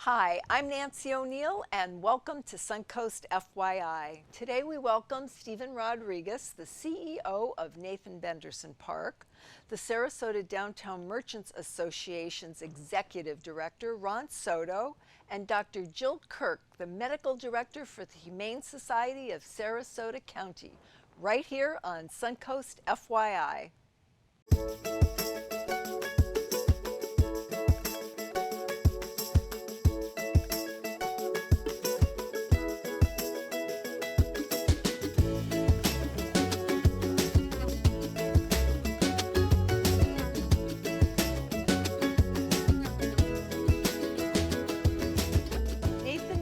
Hi, I'm Nancy O'Neill, and welcome to Suncoast FYI. Today we welcome Stephen Rodriguez, the CEO of Nathan Benderson Park, the Sarasota Downtown Merchants Association's Executive Director, Ron Soto, and Dr. Jill Kirk, the Medical Director for the Humane Society of Sarasota County, right here on Suncoast FYI.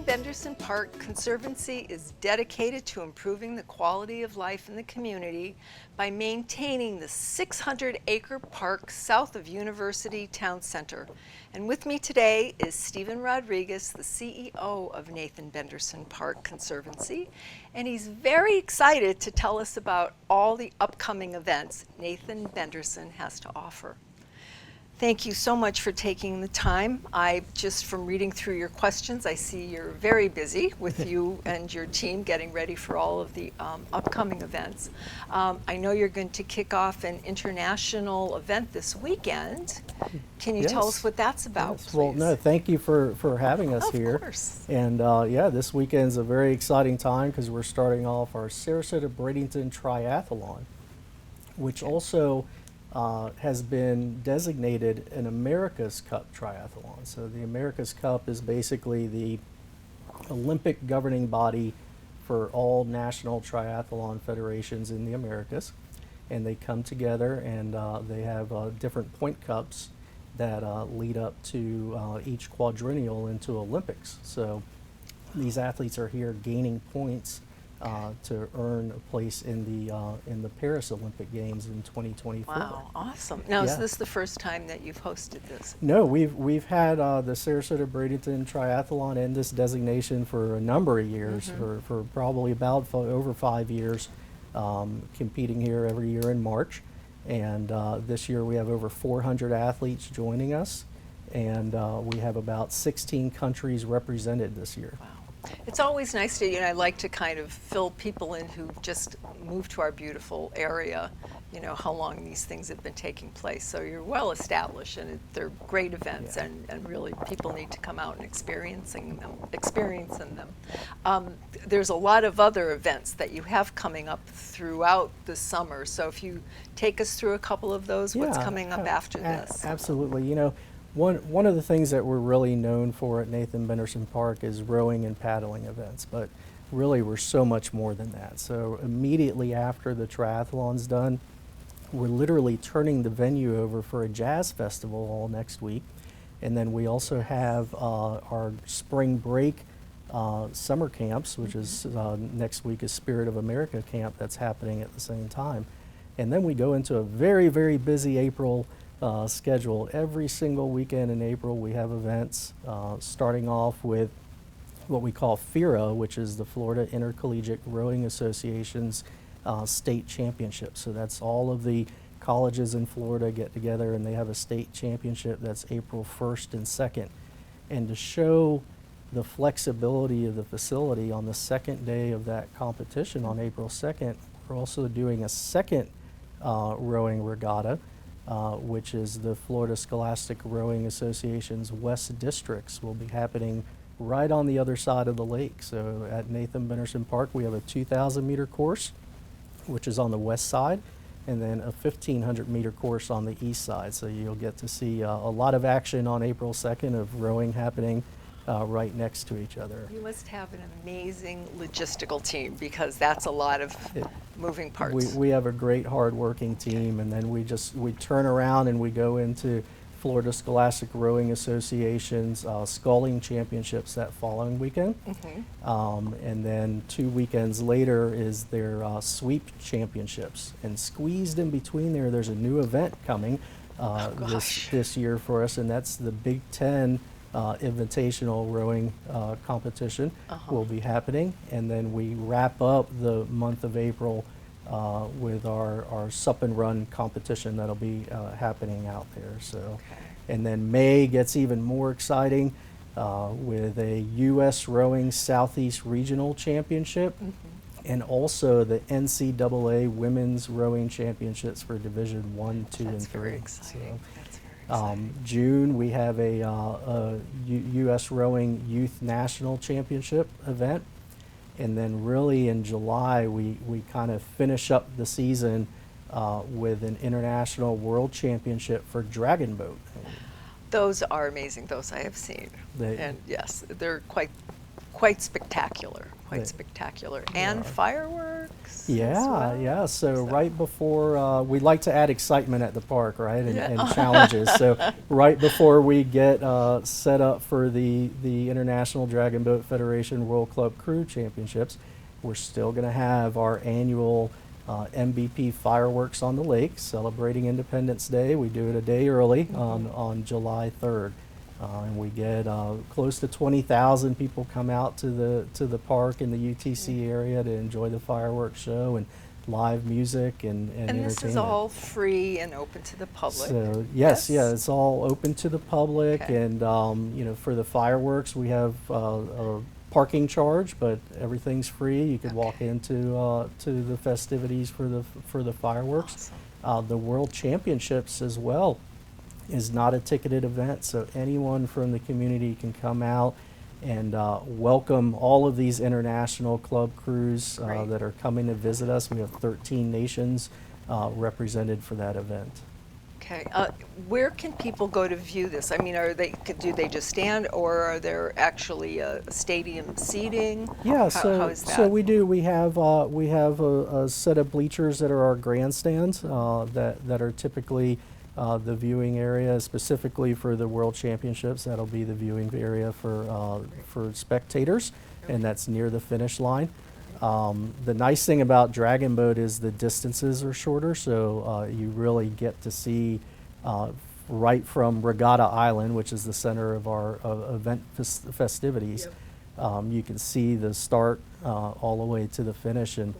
Benderson Park Conservancy is dedicated to improving the quality of life in the community by maintaining the 600-acre park south of University Town Center. And with me today is Stephen Rodriguez, the CEO of Nathan Benderson Park Conservancy, and he's very excited to tell us about all the upcoming events Nathan Benderson has to offer. Thank you so much for taking the time. Just from reading through your questions, I see you're very busy with you and your team getting ready for all of the upcoming events. I know you're going to kick off an international event this weekend. Can you tell us what that's about, please? Well, no, thank you for having us here. Of course. And yeah, this weekend's a very exciting time because we're starting off our Sarasota Bradenton Triathlon, which also has been designated an America's Cup Triathlon. So the America's Cup is basically the Olympic governing body for all national triathlon federations in the Americas. And they come together and they have different point cups that lead up to each quadrennial into Olympics. So these athletes are here gaining points to earn a place in the Paris Olympic Games in 2024. Wow, awesome! Now, is this the first time that you've hosted this? No, we've had the Sarasota Bradenton Triathlon in this designation for a number of years, for probably about over 5 years, competing here every year in March. And this year we have over 400 athletes joining us, and we have about 16 countries represented this year. Wow. It's always nice to, I like to kind of fill people in who just moved to our beautiful area, how long these things have been taking place. So you're well established, and they're great events, and really people need to come out and experiencing them. There's a lot of other events that you have coming up throughout the summer. So if you take us through a couple of those, what's coming up after this? Absolutely. One of the things that we're really known for at Nathan Benderson Park is rowing and paddling events, but really we're so much more than that. So immediately after the triathlon's done, we're literally turning the venue over for a jazz festival all next week. And then we also have our spring break summer camps, which is next week is Spirit of America camp that's happening at the same time. And then we go into a very, very busy April schedule. Every single weekend in April we have events, starting off with what we call FIRA, which is the Florida Intercollegiate Rowing Association's state championship. So that's all of the colleges in Florida get together and they have a state championship that's April 1st and 2nd. And to show the flexibility of the facility on the second day of that competition on April 2nd, we're also doing a second rowing regatta, which is the Florida Scholastic Rowing Association's West Districts, will be happening right on the other side of the lake. So at Nathan Benderson Park, we have a 2,000 meter course, which is on the west side, and then a 1,500 meter course on the east side. So you'll get to see a lot of action on April 2nd of rowing happening right next to each other. You must have an amazing logistical team, because that's a lot of moving parts. We have a great hard-working team, and then we turn around and we go into Florida Scholastic Rowing Association's sculling championships that following weekend. And then 2 weekends later is their sweep championships. And squeezed in between there's a new event coming this year for us, and that's the Big Ten Invitational Rowing competition will be happening. And then we wrap up the month of April with our sup and run competition that'll be happening out there. So, and then May gets even more exciting. with a U.S. Rowing Southeast Regional Championship, and also the NCAA Women's Rowing Championships for Division 1, 2, and 3. That's very exciting. That's very exciting. June, we have a U.S. Rowing Youth National Championship event. And then really in July, we kind of finish up the season with an International World Championship for Dragon Boat. Those are amazing. Those I have seen. And yes, they're quite spectacular. Quite spectacular. And fireworks. Yeah, as well. yeah. So right before, we like to add excitement at the park, right? And challenges. So right before we get set up for the International Dragon Boat Federation World Club Crew Championships, we're still going to have our annual MVP fireworks on the lake, celebrating Independence Day. We do it a day early on July 3rd. And we get close to 20,000 people come out to the park in the UTC area to enjoy the fireworks show and live music and entertainment. This is all free and open to the public. So yes, yeah, it's all open to the public, Okay. and you know, for the fireworks we have a parking charge, but everything's free. You could walk into to the festivities for the fireworks. Awesome. The World Championships as well is not a ticketed event, so anyone from the community can come out and welcome all of these international club crews Great. that are coming to visit us. We have 13 nations represented for that event. Okay. Where can people go to view this? I mean, do they just stand, or are there actually stadium seating? Yeah, how is that? so we do. We have a set of bleachers that are our grandstands that are typically the viewing area, specifically for the World Championships. That'll be the viewing area for spectators, and that's near the finish line. The nice thing about Dragon Boat is the distances are shorter, so you really get to see right from Regatta Island, which is the center of our event festivities. You can see the start all the way to the finish, and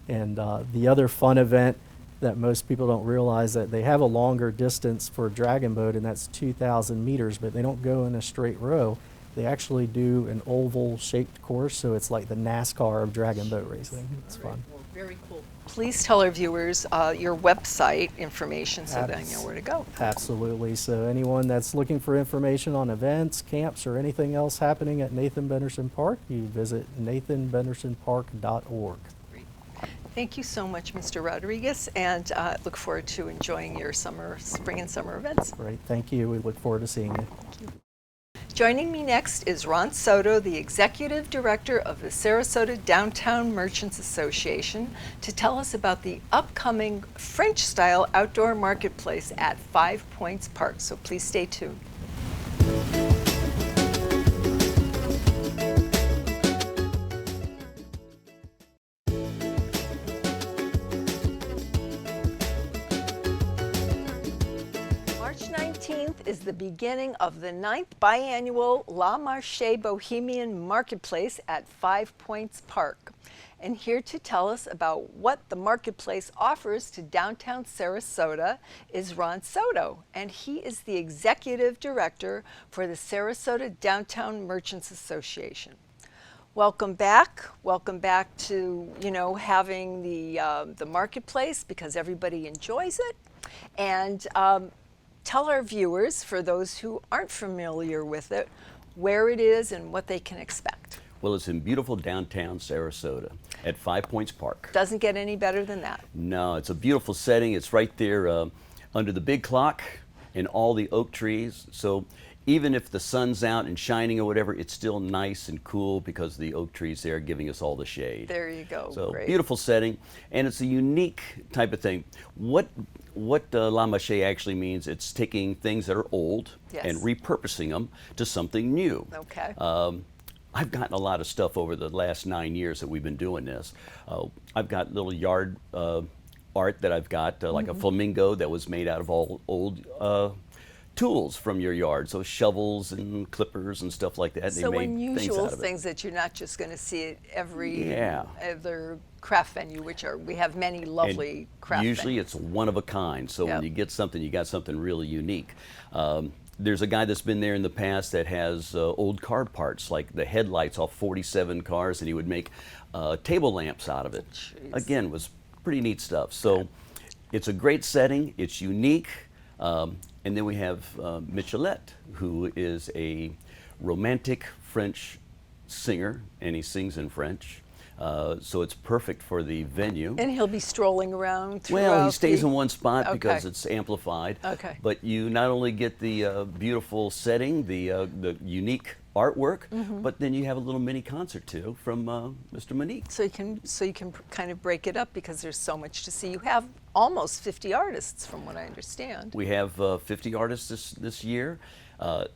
the other fun event that most people don't realize, that they have a longer distance for Dragon Boat, and that's 2,000 meters, but they don't go in a straight row. They actually do an oval shaped course, so it's like the NASCAR of Dragon Boat racing. It's fun. Well, very cool. Please tell our viewers your website information so they know where to go. Absolutely. So anyone that's looking for information on events, camps, or anything else happening at Nathan Benderson Park, you visit nathanbendersonpark.org. Thank you so much, Mr. Rodriguez, and look forward to enjoying your spring and summer events. Great. Thank you. We look forward to seeing you. Thank you. Joining me next is Ron Soto, the Executive Director of the Sarasota Downtown Merchants Association, to tell us about the upcoming French-style outdoor marketplace at 5 Points Park. So please stay tuned. March 19th is the beginning of the 9th biannual La Marché Bohemian Marketplace at 5 Points Park. And here to tell us about what the marketplace offers to downtown Sarasota is Ron Soto, and he is the Executive Director for the Sarasota Downtown Merchants Association. Welcome back. Welcome back to, having the marketplace, because everybody enjoys it. And tell our viewers, for those who aren't familiar with it, where it is and what they can expect. Well, it's in beautiful downtown Sarasota at 5 Points Park. Doesn't get any better than that. No, it's a beautiful setting. It's right there under the big clock and all the oak trees. So even if the sun's out and shining or whatever, it's still nice and cool because the oak trees there are giving us all the shade. There you go. So Great. Beautiful setting, and it's a unique type of thing. What La Marché actually means, it's taking things that are old and repurposing them to something new. Okay. I've gotten a lot of stuff over the last 9 years that we've been doing this. I've got little yard art that I've got, like a flamingo that was made out of all old tools from your yard, so shovels and clippers and stuff like that. So they made unusual things, things that you're not just going to see at every Yeah. other craft venue, we have many lovely craft Usually venues. it's one of a kind, so Yep. when you get something, you got something really unique. There's a guy that's been there in the past that has old car parts, like the headlights off 47 cars, and he would make table lamps out of it. Jeez. Again, was pretty neat stuff. So it's a great setting. It's unique. And then we have Michelet, who is a romantic French singer, and he sings in French. So it's perfect for the venue. And he'll be strolling around throughout. Well, he stays the... in one spot Okay. because it's amplified. Okay. But you not only get the beautiful setting, the unique artwork, but then you have a little mini concert too from Mr. Monique. So you can kind of break it up because there's so much to see. You have almost 50 artists, from what I understand. We have 50 artists this year, and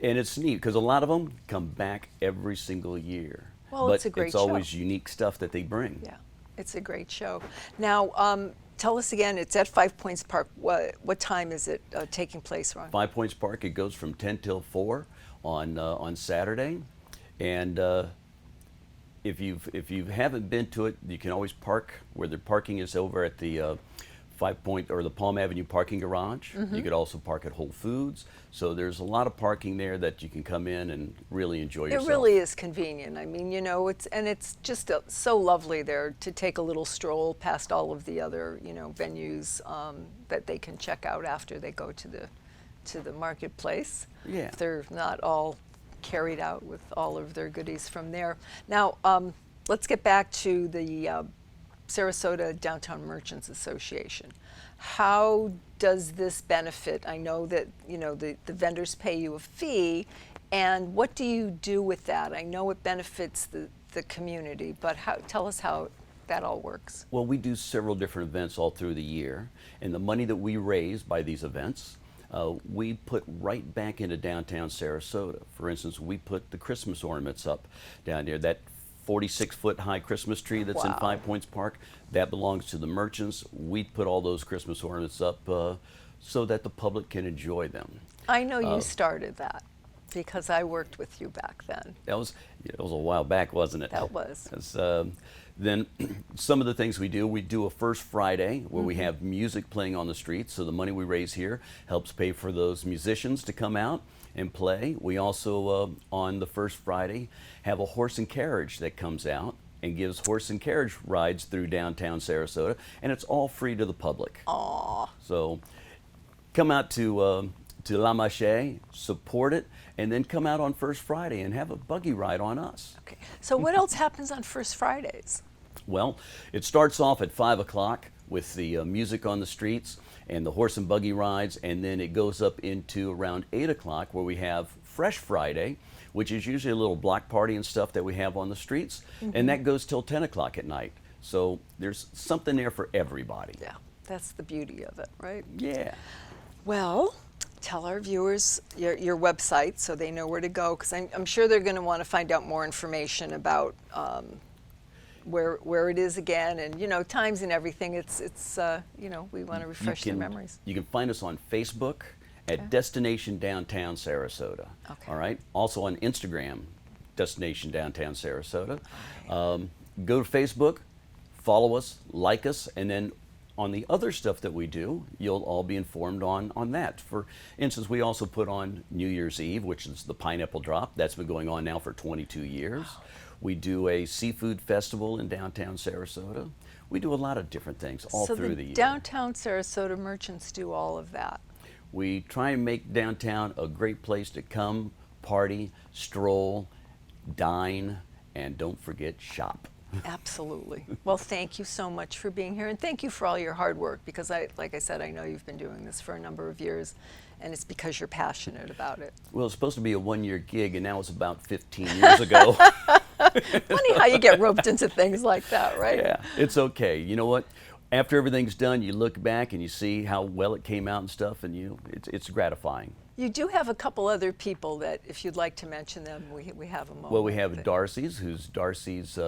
it's neat because a lot of them come back every single year. Well, but it's a great it's always show. unique stuff that they bring. Yeah, it's a great show. Now, tell us again. It's at Five Points Park. What time is it taking place, Ron? 5 Points Park. It goes from 10 till 4 on Saturday, and if you haven't been to it, you can always park where the parking is over at the 5 Point or the Palm Avenue parking garage. You could also park at Whole Foods. So there's a lot of parking there that you can come in and really enjoy yourself. It really is convenient. I mean, you know, it's just so lovely there to take a little stroll past all of the other, you know, venues that they can check out after they go to the marketplace. Yeah. If they're not all carried out with all of their goodies from there. Now, let's get back to the Sarasota Downtown Merchants Association. How does this benefit? I know that, you know, the vendors pay you a fee, and what do you do with that? I know it benefits the community, but tell us how that all works. Well, we do several different events all through the year, and the money that we raise by these events, we put right back into downtown Sarasota. For instance, we put the Christmas ornaments up down there. That 46-foot high Christmas tree that's in Wow. 5 Points Park, that belongs to the merchants. We put all those Christmas ornaments up so that the public can enjoy them. I know you started that because I worked with you back then. That was a while back, wasn't it? That was. Then some of the things we do a First Friday where we have music playing on the streets. So the money we raise here helps pay for those musicians to come out and play. We also, on the First Friday, have a horse and carriage that comes out and gives horse and carriage rides through downtown Sarasota, and it's all free to the public. Aw. So come out to La Mache, support it, and then come out on First Friday and have a buggy ride on us. Okay. So what else happens on First Fridays? Well, it starts off at 5 o'clock with the music on the streets and the horse and buggy rides, and then it goes up into around 8 o'clock where we have Fresh Friday, which is usually a little block party and stuff that we have on the streets, and that goes till 10 o'clock at night. So there's something there for everybody. Yeah, that's the beauty of it, right? Yeah. Well, tell our viewers your website so they know where to go, because I'm sure they're going to want to find out more information about where it is again, and you know, times and everything. It's you know, we want to refresh their memories. You can find us on Facebook at Destination Downtown Sarasota. Okay. All right. Also on Instagram, Destination Downtown Sarasota. Go to Facebook, follow us, like us, and then on the other stuff that we do, you'll all be informed on that. For instance, we also put on New Year's Eve, which is the Pineapple Drop. That's been going on now for 22 years. Wow. We do a seafood festival in downtown Sarasota. We do a lot of different things all through the year. So the downtown Sarasota merchants do all of that. We try and make downtown a great place to come, party, stroll, dine, and don't forget, shop. Absolutely. Well, thank you so much for being here, and thank you for all your hard work, because like I said, I know you've been doing this for a number of years, and it's because you're passionate about it. Well, it's supposed to be a one-year gig, and now it's about 15 years ago. Funny how you get roped into things like that, right? Yeah, it's okay. You know what? After everything's done, you look back and you see how well it came out and stuff, and it's gratifying. You do have a couple other people that, if you'd like to mention them, we have a moment. Well, we have Darcy's, who's Darcy's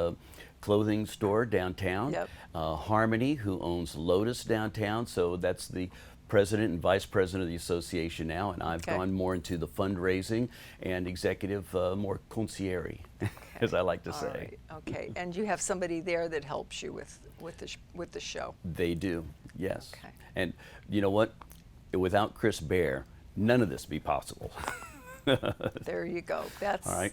clothing store downtown. Yep. Harmony, who owns Lotus downtown, so that's the president and vice president of the association now, and I've gone more into the fundraising and executive, more concierge, as I like to say. Right. Okay, and you have somebody there that helps you with the show. They do, yes. Okay. And you know what? Without Chris Bear, none of this be possible. There you go. That's All right.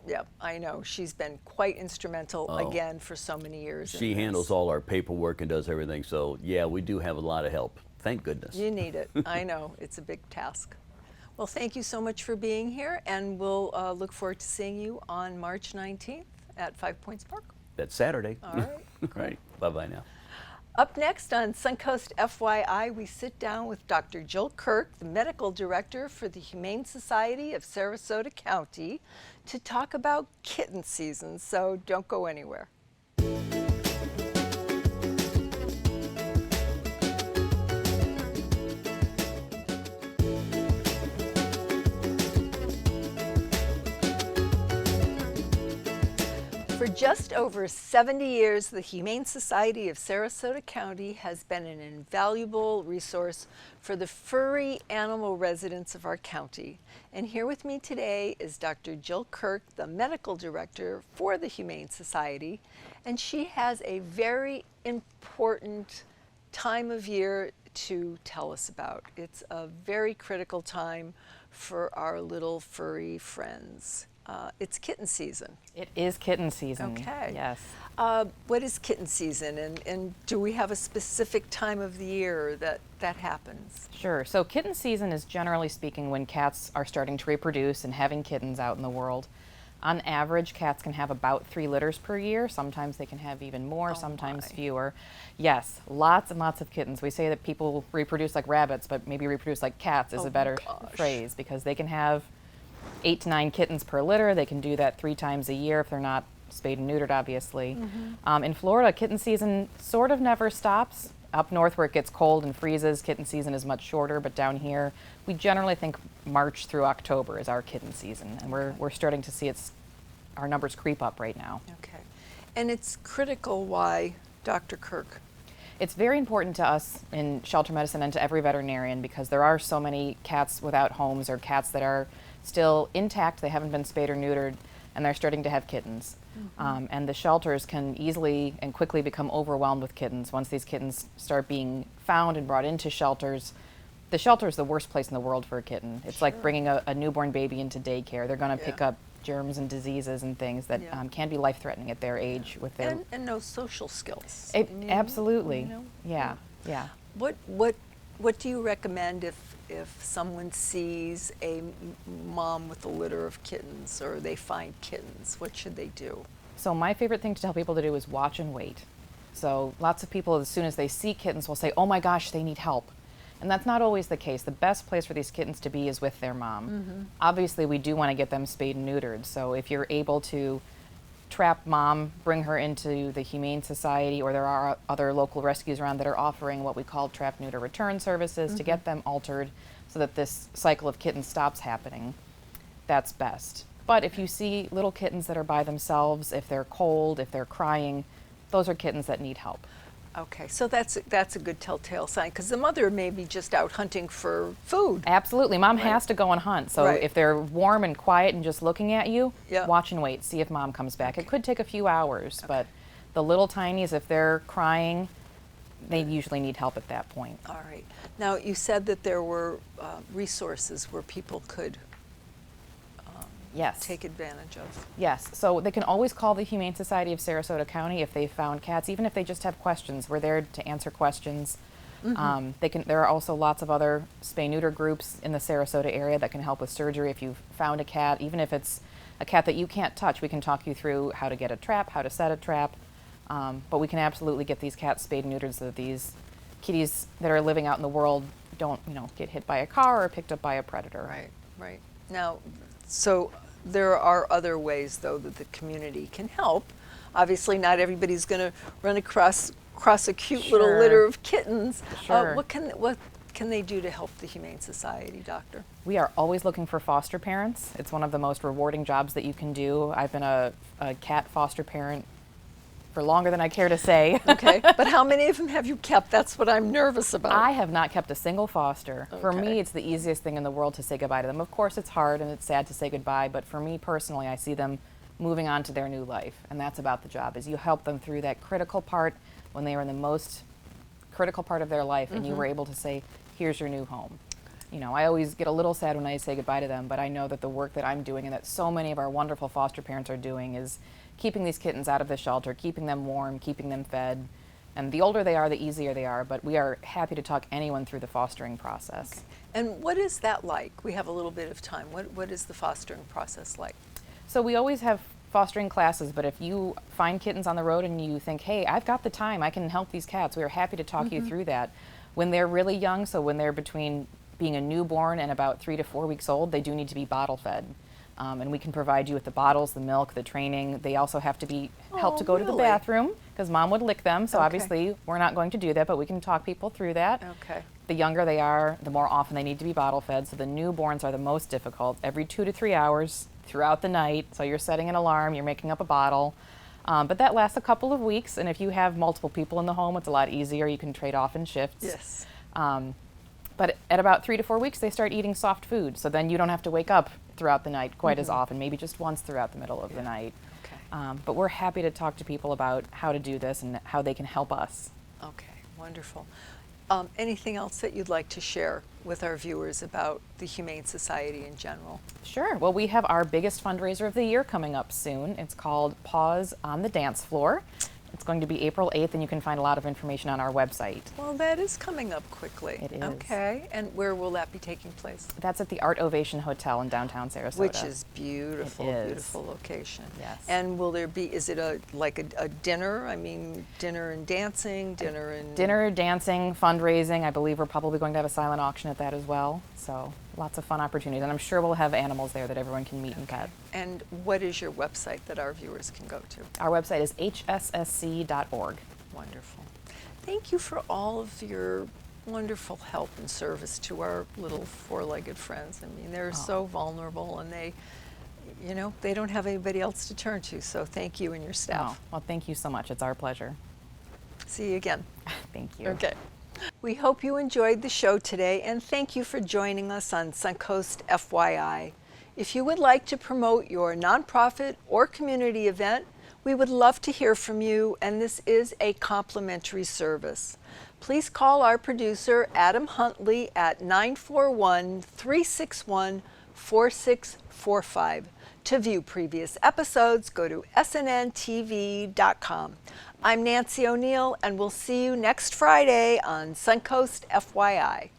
Yep, I know. She's been quite instrumental again for so many years. She handles all our paperwork and does everything. So yeah, we do have a lot of help. Thank goodness. You need it. I know. It's a big task. Well, thank you so much for being here, and we'll look forward to seeing you on March 19th at Five Points Park. That's Saturday. All right. All right. Bye-bye now. Up next on Suncoast FYI, we sit down with Dr. Jill Kirk, the medical director for the Humane Society of Sarasota County, to talk about kitten season, so don't go anywhere. For just over 70 years, the Humane Society of Sarasota County has been an invaluable resource for the furry animal residents of our county. And here with me today is Dr. Jill Kirk, the medical director for the Humane Society, and she has a very important time of year to tell us about. It's a very critical time for our little furry friends. It's kitten season. It is kitten season. Okay. Yes. What is kitten season, and do we have a specific time of the year that happens? Sure. So kitten season is, generally speaking, when cats are starting to reproduce and having kittens out in the world. On average, cats can have about 3 litters per year. Sometimes they can have even more, sometimes my. fewer. Yes, lots and lots of kittens. We say that people reproduce like rabbits, but maybe reproduce like cats is Oh, a better gosh. phrase, because they can have 8 to 9 kittens per litter. They can do that 3 times a year if they're not spayed and neutered, obviously. In Florida, kitten season sort of never stops. Up north where it gets cold and freezes, kitten season is much shorter, but down here, we generally think March through October is our kitten season, and we're starting to see our numbers creep up right now. Okay. And it's critical why, Dr. Kirk? It's very important to us in shelter medicine and to every veterinarian, because there are so many cats without homes, or cats that are still intact, they haven't been spayed or neutered, and they're starting to have kittens. And the shelters can easily and quickly become overwhelmed with kittens. Once these kittens start being found and brought into shelters, the shelter is the worst place in the world for a kitten. It's like bringing a newborn baby into daycare. They're going to pick up germs and diseases and things that can be life-threatening at their age with their... And no social skills. Absolutely. You know? Yeah. What do you recommend if someone sees a mom with a litter of kittens, or they find kittens? What should they do? So my favorite thing to tell people to do is watch and wait. So lots of people, as soon as they see kittens, will say, oh my gosh, they need help. And that's not always the case. The best place for these kittens to be is with their mom. Obviously, we do want to get them spayed and neutered. So if you're able to trap mom, bring her into the Humane Society, or there are other local rescues around that are offering what we call trap, neuter, return services to get them altered so that this cycle of kittens stops happening, that's best. But if you see little kittens that are by themselves, if they're cold, if they're crying, those are kittens that need help. Okay, so that's a good telltale sign, because the mother may be just out hunting for food. Absolutely. Mom has to go and hunt. So Right. if they're warm and quiet and just looking at you, Yeah. watch and wait. See if mom comes back. It could take a few hours, but the little tinies, if they're crying, they usually need help at that point. All right. Now, you said that there were resources where people could Yes. take advantage of. Yes. So they can always call the Humane Society of Sarasota County if they found cats, even if they just have questions. We're there to answer questions. There are also lots of other spay-neuter groups in the Sarasota area that can help with surgery if you've found a cat. Even if it's a cat that you can't touch, we can talk you through how to get a trap, how to set a trap. But we can absolutely get these cats spayed and neutered so that these kitties that are living out in the world don't, get hit by a car or picked up by a predator. Right. Now, so there are other ways, though, that the community can help. Obviously, not everybody's going to run across a cute little Sure. litter of kittens. Sure. What can they do to help the Humane Society, Doctor? We are always looking for foster parents. It's one of the most rewarding jobs that you can do. I've been a cat foster parent for longer than I care to say. Okay, but how many of them have you kept? That's what I'm nervous about. I have not kept a single foster. For Okay. me, it's the easiest thing in the world to say goodbye to them. Of course, it's hard and it's sad to say goodbye, but for me personally, I see them moving on to their new life, and that's about the job, is you help them through that critical part when they are in the most critical part of their life, and you were able to say, here's your new home. You know, I always get a little sad when I say goodbye to them, but I know that the work that I'm doing and that so many of our wonderful foster parents are doing is keeping these kittens out of the shelter, keeping them warm, keeping them fed. And the older they are, the easier they are, but we are happy to talk anyone through the fostering process. And what is that like? We have a little bit of time. What is the fostering process like? So we always have fostering classes, but if you find kittens on the road and you think, hey, I've got the time, I can help these cats, we are happy to talk you through that. When they're really young, so when they're between being a newborn and about 3 to 4 weeks old, they do need to be bottle fed. And we can provide you with the bottles, the milk, the training. They also have to be helped to go to the really? bathroom because mom would lick them. So Okay. obviously we're not going to do that, but we can talk people through that. Okay. The younger they are, the more often they need to be bottle fed. So the newborns are the most difficult, every 2 to 3 hours throughout the night. So you're setting an alarm, you're making up a bottle. But that lasts a couple of weeks. And if you have multiple people in the home, it's a lot easier. You can trade off in shifts. Yes. But at about 3 to 4 weeks, they start eating soft food. So then you don't have to wake up throughout the night quite as often, maybe just once throughout the middle of the night. Okay. But we're happy to talk to people about how to do this and how they can help us. Okay. Wonderful. Anything else that you'd like to share with our viewers about the Humane Society in general? Sure. Well, we have our biggest fundraiser of the year coming up soon. It's called Paws on the Dance Floor. It's going to be April 8th, and you can find a lot of information on our website. Well, that is coming up quickly. It is. Okay. And where will that be taking place? That's at the Art Ovation Hotel in downtown Sarasota. Which is beautiful, It is. beautiful location. Yes. And will there be, is it like a dinner? I mean, dinner and dancing, dinner and... Dinner, dancing, fundraising. I believe we're probably going to have a silent auction at that as well. So lots of fun opportunities. And I'm sure we'll have animals there that everyone can meet and pet. And what is your website that our viewers can go to? Our website is hssc.org. Wonderful. Thank you for all of your wonderful help and service to our little four-legged friends. I mean, they're so vulnerable, and they, you know, they don't have anybody else to turn to. So thank you and your staff. Oh, well, thank you so much. It's our pleasure. See you again. Thank you. Okay. We hope you enjoyed the show today, and thank you for joining us on Suncoast FYI. If you would like to promote your nonprofit or community event, we would love to hear from you, and this is a complimentary service. Please call our producer, Adam Huntley, at 941-361-4645. To view previous episodes, go to snntv.com. I'm Nancy O'Neill, and we'll see you next Friday on Suncoast FYI.